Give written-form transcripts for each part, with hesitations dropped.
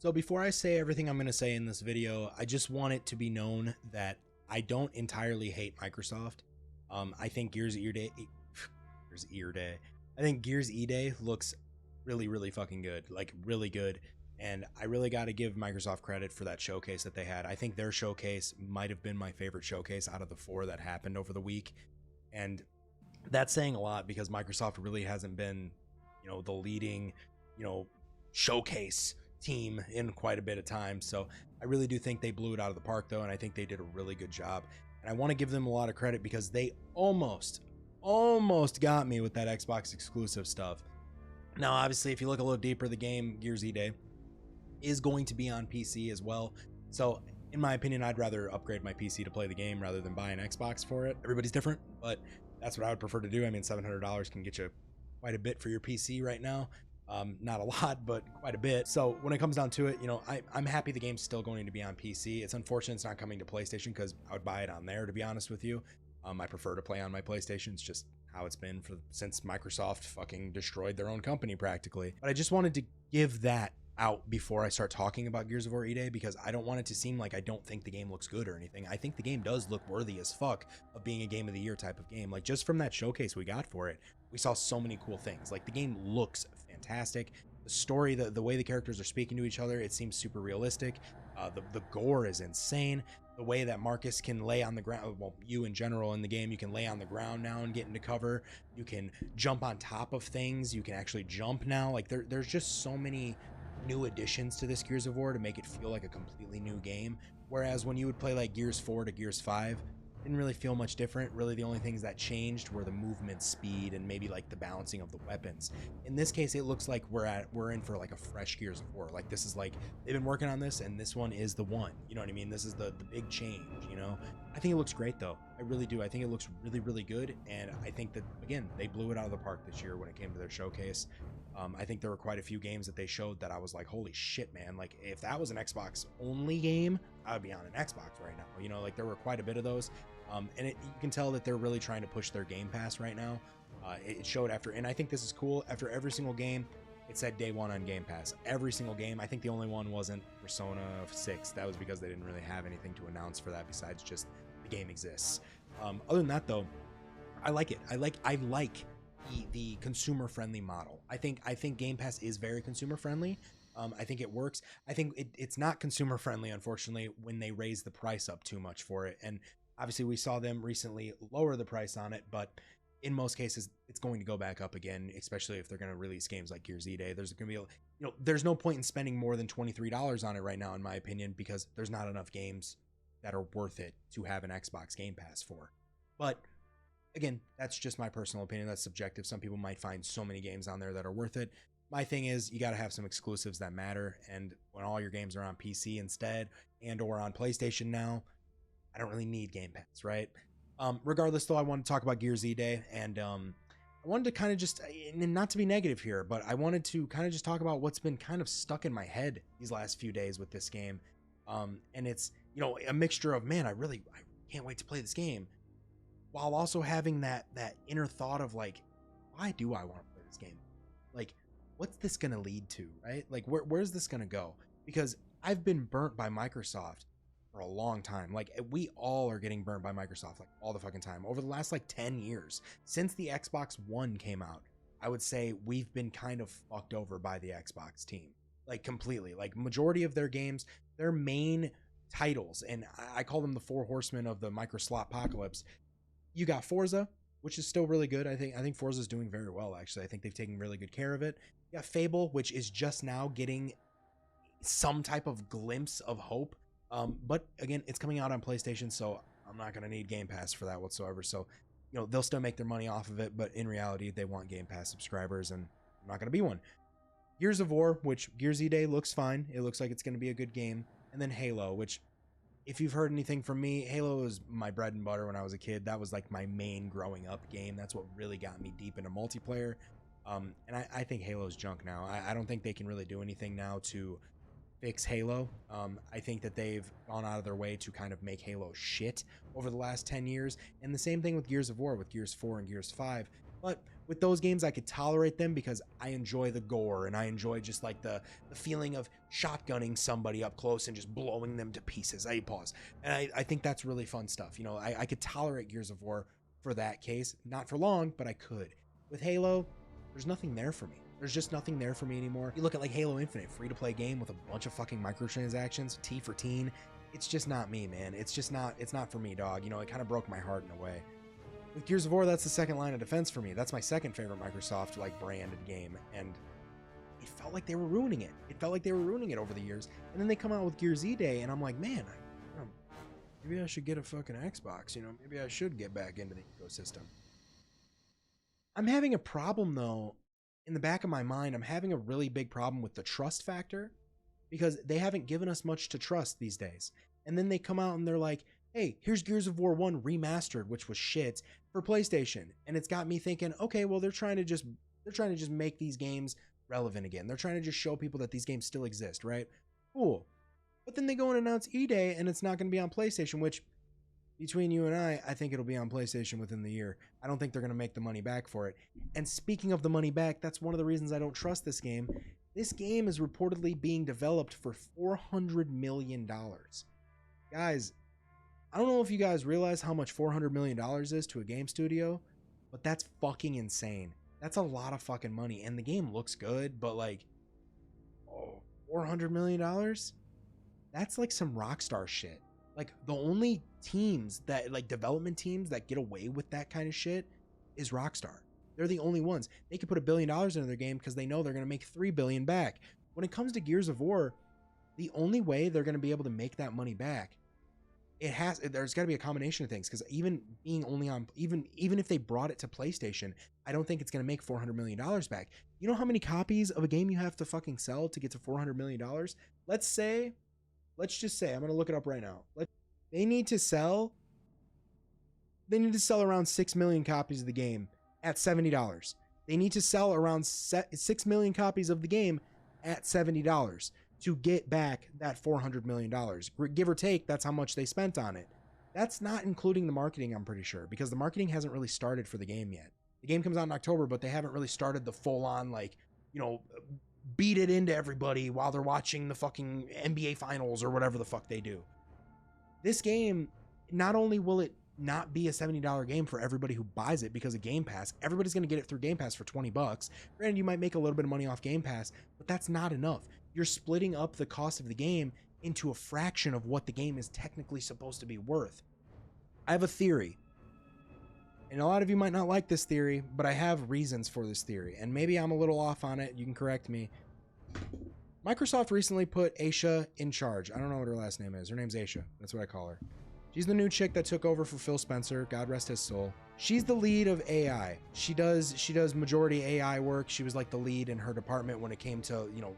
So before I say everything I'm going to say in this video, I just want it to be known that I don't entirely hate Microsoft. I think Gears Ear Day, Gears Ear Day, I think Gears E Day looks really, really fucking good, like really good. And I really got to give Microsoft credit for that showcase that they had. I think their showcase might have been my favorite showcase out of the 4 that happened over the week. And that's saying a lot because Microsoft really hasn't been, the leading, showcase team in quite a bit of time. So I really do think they blew it out of the park though, and I think they did a really good job. And I want to give them a lot of credit because they almost got me with that Xbox exclusive stuff. Now, obviously, if you look a little deeper, the game Gears E Day is going to be on PC as well. So in my opinion, I'd rather upgrade my PC to play the game rather than buy an Xbox for it. Everybody's different, but that's what I would prefer to do. I mean, $700 can get you quite a bit for your PC right now. Not a lot, but quite a bit. So when it comes down to it, I'm happy the game's still going to be on PC. It's unfortunate it's not coming to PlayStation because I would buy it on there, to be honest with you. I prefer to play on my PlayStation. It's just how it's been since Microsoft fucking destroyed their own company practically. But I just wanted to give that out before I start talking about Gears of War E-Day because I don't want it to seem like I don't think the game looks good or anything. I think the game does look worthy as fuck of being a game of the year type of game. Like just from that showcase we got for it, we saw so many cool things. Like the game looks fantastic. The story, the way the characters are speaking to each other, it seems super realistic. The gore is insane. The way that Marcus can lay on the ground, well, you in general in the game, you can lay on the ground now and get into cover. You can jump on top of things. You can actually jump now. Like there's just so many new additions to this Gears of War to make it feel like a completely new game. Whereas when you would play like Gears 4 to Gears 5, didn't really feel much different. Really the only things that changed were the movement speed and maybe like the balancing of the weapons. In this case, it looks like we're in for like a fresh Gears of War. Like this is like they've been working on this and this one is the one. You know what I mean? This is the big change, I think it looks great though. I really do. I think it looks really, really good. And I think that again, they blew it out of the park this year when it came to their showcase. I think there were quite a few games that they showed that I was like, holy shit, man. Like if that was an Xbox only game, I would be on an Xbox right now. Like there were quite a bit of those. And you can tell that they're really trying to push their Game Pass right now. It showed after, and I think this is cool, after every single game, it said day one on Game Pass. Every single game. I think the only one wasn't Persona 6. That was because they didn't really have anything to announce for that besides just the game exists. Other than that though, I like it. I like the consumer friendly model. I think Game Pass is very consumer friendly. I think it works. I think it's not consumer friendly, unfortunately, when they raise the price up too much for it. And obviously we saw them recently lower the price on it, but in most cases it's going to go back up again, especially if they're going to release games like Gears E-Day. There's going to be, there's no point in spending more than $23 on it right now, in my opinion, because there's not enough games that are worth it to have an Xbox Game Pass for. But again, that's just my personal opinion. That's subjective. Some people might find so many games on there that are worth it. My thing is you got to have some exclusives that matter. And when all your games are on PC instead and or on PlayStation now, I don't really need Game Pass, right? Regardless, though, I want to talk about Gears E-Day, and I wanted to kind of just, and not to be negative here, but I wanted to kind of just talk about what's been kind of stuck in my head these last few days with this game. And it's, a mixture of, man, I can't wait to play this game, while also having that inner thought of like, why do I want to play this game? Like, what's this going to lead to, right? Like, where's this going to go? Because I've been burnt by Microsoft for a long time. Like we all are getting burnt by Microsoft like all the fucking time over the last like 10 years since the Xbox One came out. I would say we've been kind of fucked over by the Xbox team, like completely. Like majority of their games, their main titles, and I call them the 4 horsemen of the Microslot apocalypse. You got Forza, which is still really good. I think Forza is doing very well, actually. I think they've taken really good care of it. You got Fable, which is just now getting some type of glimpse of hope. But again, it's coming out on PlayStation, so I'm not going to need Game Pass for that whatsoever. So, they'll still make their money off of it, but in reality, they want Game Pass subscribers, and I'm not going to be one. Gears of War, which Gears E-Day looks fine. It looks like it's going to be a good game. And then Halo, which, if you've heard anything from me, Halo was my bread and butter when I was a kid. That was like my main growing up game. That's what really got me deep into multiplayer. And I think Halo's junk now. I don't think they can really do anything now to fix Halo. I think that they've gone out of their way to kind of make Halo shit over the last 10 years. And the same thing with Gears of War, with Gears 4 and Gears 5. But with those games, I could tolerate them because I enjoy the gore and I enjoy just like the feeling of shotgunning somebody up close and just blowing them to pieces. I pause. And I think that's really fun stuff. You know, I could tolerate Gears of War for that case. Not for long, but I could. With Halo, there's nothing there for me. There's just nothing there for me anymore. You look at like Halo Infinite, free-to-play game with a bunch of fucking microtransactions, T for teen. It's just not me, man. It's not for me, dog. You know, it kind of broke my heart in a way. With Gears of War, that's the second line of defense for me. That's my second favorite Microsoft like branded game, and it felt like they were ruining it. It felt like they were ruining it over the years. And then they come out with Gears E-Day, and I'm like, man, maybe I should get a fucking Xbox. You know, maybe I should get back into the ecosystem. I'm having a problem though. In the back of my mind, I'm having a really big problem with the trust factor, because they haven't given us much to trust these days. And then they come out and they're like, hey, here's Gears of War 1 remastered, which was shit, for PlayStation. And it's got me thinking, okay, well, they're trying to just make these games relevant again. They're trying to just show people that these games still exist, right? Cool. But then they go and announce E-Day, and it's not going to be on PlayStation, which, between you and I think it'll be on PlayStation within the year. I don't think they're going to make the money back for it. And speaking of the money back, that's one of the reasons I don't trust this game. This game is reportedly being developed for $400 million. Guys, I don't know if you guys realize how much $400 million is to a game studio, but that's fucking insane. That's a lot of fucking money. And the game looks good, but like, oh, $400 million? That's like some Rockstar shit. Like, the only teams that, like, development teams that get away with that kind of shit is Rockstar. They're the only ones. They could put $1 billion into their game because they know they're going to make $3 billion back. When it comes to Gears of War, the only way they're going to be able to make that money back, there's got to be a combination of things, because even being only on, even if they brought it to PlayStation, I don't think it's going to make $400 million back. You know how many copies of a game you have to fucking sell to get to $400 million? Let's just say, I'm going to look it up right now. They need to sell around 6 million copies of the game at $70. They need to sell around 6 million copies of the game at $70 to get back that $400 million. Give or take, that's how much they spent on it. That's not including the marketing, I'm pretty sure, because the marketing hasn't really started for the game yet. The game comes out in October, but they haven't really started the full-on, like, you know, beat it into everybody while they're watching the fucking NBA Finals or whatever the fuck they do. This game, not only will it not be a $70 game for everybody who buys it because of Game Pass, everybody's going to get it through Game Pass for $20. Granted, you might make a little bit of money off Game Pass, but that's not enough. You're splitting up the cost of the game into a fraction of what the game is technically supposed to be worth. I have a theory, and a lot of you might not like this theory, but I have reasons for this theory, and maybe I'm a little off on it. You can correct me. Microsoft recently put Aisha in charge. I don't know what her last name is. Her name's Aisha. That's what I call her. She's the new chick that took over for Phil Spencer. God rest his soul. She's the lead of AI. She does majority AI work. She was like the lead in her department when it came to, you know,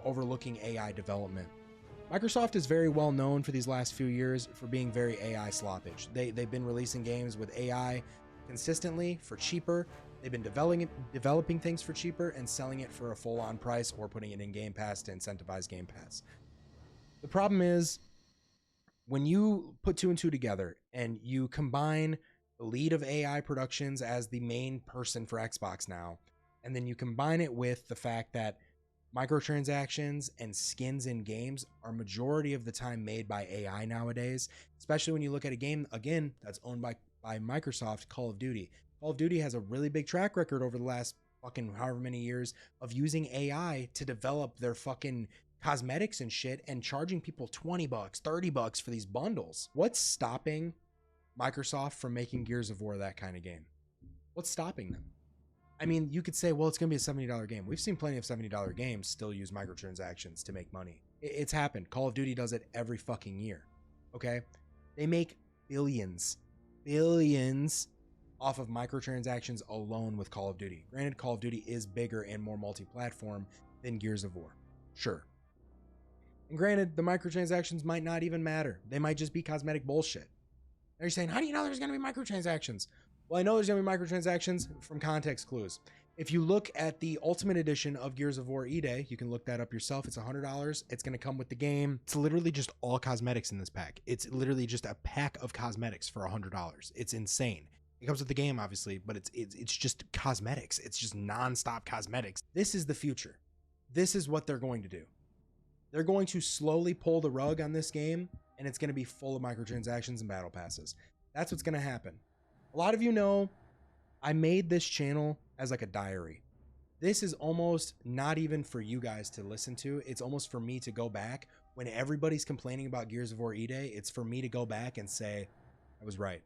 overlooking AI development. Microsoft is very well known for these last few years for being very AI sloppage. They've been releasing games with AI consistently for cheaper. They've been developing things for cheaper and selling it for a full-on price, or putting it in Game Pass to incentivize Game Pass. The problem is, when you put two and two together and you combine the lead of AI Productions as the main person for Xbox now, and then you combine it with the fact that microtransactions and skins in games are majority of the time made by AI nowadays, especially when you look at a game, again, that's owned by Microsoft, Call of Duty. Call of Duty has a really big track record over the last fucking however many years of using AI to develop their fucking cosmetics and shit and charging people $20, $30 for these bundles. What's stopping Microsoft from making Gears of War that kind of game? What's stopping them? I mean, you could say, well, it's going to be a $70 game. We've seen plenty of $70 games still use microtransactions to make money. It's happened. Call of Duty does it every fucking year. Okay? They make billions off of microtransactions alone with Call of Duty. Granted, Call of Duty is bigger and more multi-platform than Gears of War. Sure. And granted, the microtransactions might not even matter. They might just be cosmetic bullshit. Now you're saying, how do you know there's going to be microtransactions? Well, I know there's going to be microtransactions from context clues. If you look at the Ultimate Edition of Gears of War E-Day, you can look that up yourself. It's $100. It's going to come with the game. It's literally just all cosmetics in this pack. It's literally just a pack of cosmetics for $100. It's insane. It comes with the game, obviously, but it's just cosmetics. It's just non-stop cosmetics. This is the future. This is what they're going to do. They're going to slowly pull the rug on this game, and it's going to be full of microtransactions and battle passes. That's what's going to happen. A lot of you know I made this channel as like a diary. This is almost not even for you guys to listen to. It's almost for me to go back when everybody's complaining about Gears of War E-Day. It's for me to go back and say, I was right.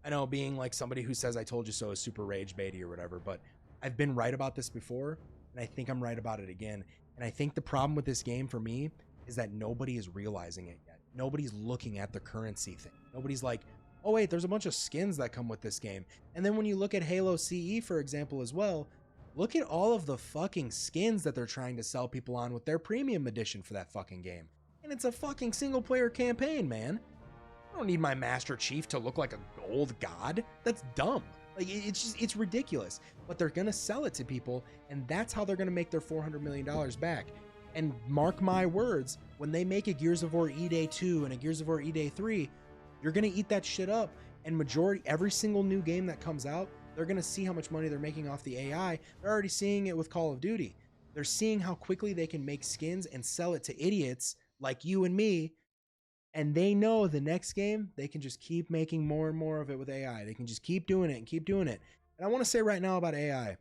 I know being like somebody who says I told you so is super rage baity or whatever, but I've been right about this before, and I think I'm right about it again. And I think the problem with this game for me is that nobody is realizing it yet. Nobody's looking at the currency thing. Nobody's like, oh wait, there's a bunch of skins that come with this game. And then when you look at Halo CE, for example, as well, look at all of the fucking skins that they're trying to sell people on with their premium edition for that fucking game. And it's a fucking single player campaign, man. I don't need my Master Chief to look like a gold god. That's dumb. Like, it's ridiculous. But they're going to sell it to people, and that's how they're going to make their $400 million back. And mark my words, when they make a Gears of War E-Day 2 and a Gears of War E-Day 3, you're going to eat that shit up. And every single new game that comes out, they're going to see how much money they're making off the AI. They're already seeing it with Call of Duty. They're seeing how quickly they can make skins and sell it to idiots like you and me. And they know the next game, they can just keep making more and more of it with AI. They can just keep doing it and keep doing it. And I want to say right now about AI,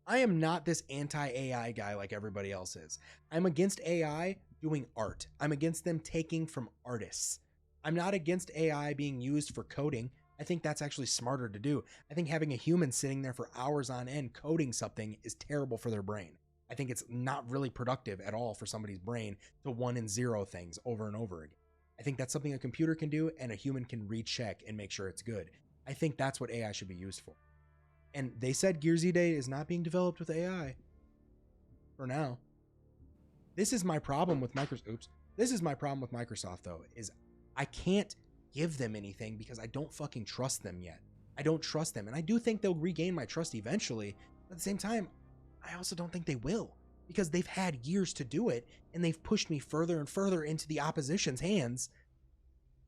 I am not this anti-AI guy like everybody else is. I'm against AI doing art. I'm against them taking from artists. I'm not against AI being used for coding. I think that's actually smarter to do. I think having a human sitting there for hours on end coding something is terrible for their brain. I think it's not really productive at all for somebody's brain to 1 and 0 things over and over again. I think that's something a computer can do and a human can recheck and make sure it's good. I think that's what AI should be used for. And they said Gears E-Day is not being developed with AI for now. This is my problem with Microsoft. This is my problem with Microsoft though, is I can't give them anything because I don't fucking trust them yet. I don't trust them. And I do think they'll regain my trust eventually. But at the same time, I also don't think they will, because they've had years to do it and they've pushed me further and further into the opposition's hands.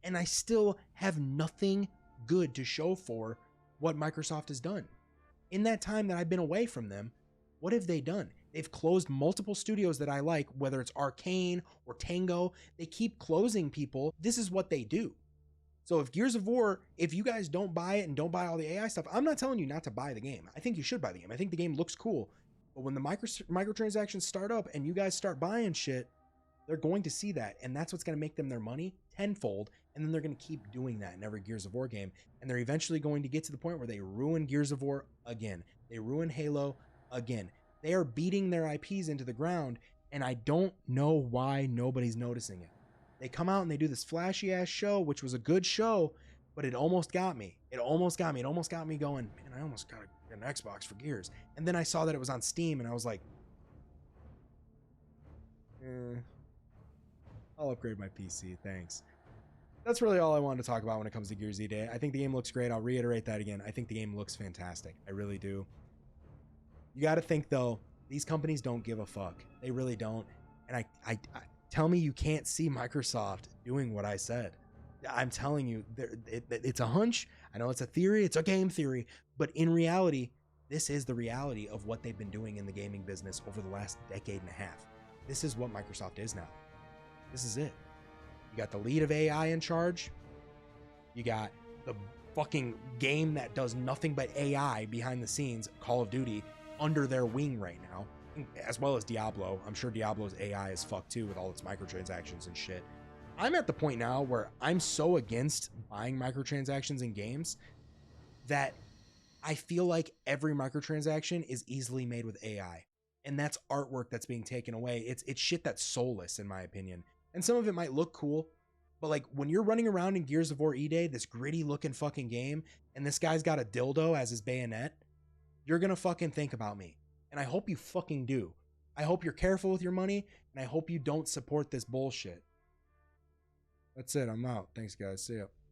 And I still have nothing good to show for what Microsoft has done. In that time that I've been away from them, what have they done? They've closed multiple studios that I like, whether it's Arcane or Tango. They keep closing people. This is what they do. So if Gears of War, if you guys don't buy it and don't buy all the AI stuff, I'm not telling you not to buy the game. I think you should buy the game. I think the game looks cool. But when the microtransactions start up and you guys start buying shit, they're going to see that. And that's what's going to make them their money tenfold. And then they're going to keep doing that in every Gears of War game. And they're eventually going to get to the point where they ruin Gears of War again. They ruin Halo again. They are beating their IPs into the ground. And I don't know why nobody's noticing it. They come out and they do this flashy ass show, which was a good show, but it almost got me. It almost got me going, man, I almost got an Xbox for Gears. And then I saw that it was on Steam and I was like, I'll upgrade my PC, thanks. That's really all I wanted to talk about when it comes to Gears E-Day. I think the game looks great. I'll reiterate that again. I think the game looks fantastic. I really do. You got to think though, these companies don't give a fuck. They really don't. And I tell me you can't see Microsoft doing what I said. I'm telling you, it's a hunch. I know it's a theory. It's a game theory. But in reality, this is the reality of what they've been doing in the gaming business over the last decade and a half. This is what Microsoft is now. This is it. You got the lead of AI in charge. You got the fucking game that does nothing but AI behind the scenes, Call of Duty, under their wing right now, as well as Diablo. I'm sure Diablo's AI is fucked too with all its microtransactions and shit. I'm at the point now where I'm so against buying microtransactions in games that I feel like every microtransaction is easily made with AI. And that's artwork that's being taken away. It's shit that's soulless, in my opinion. And some of it might look cool, but like when you're running around in Gears of War E-Day, this gritty looking fucking game, and this guy's got a dildo as his bayonet, you're gonna fucking think about me. And I hope you fucking do. I hope you're careful with your money, and I hope you don't support this bullshit. That's it. I'm out. Thanks, guys. See ya.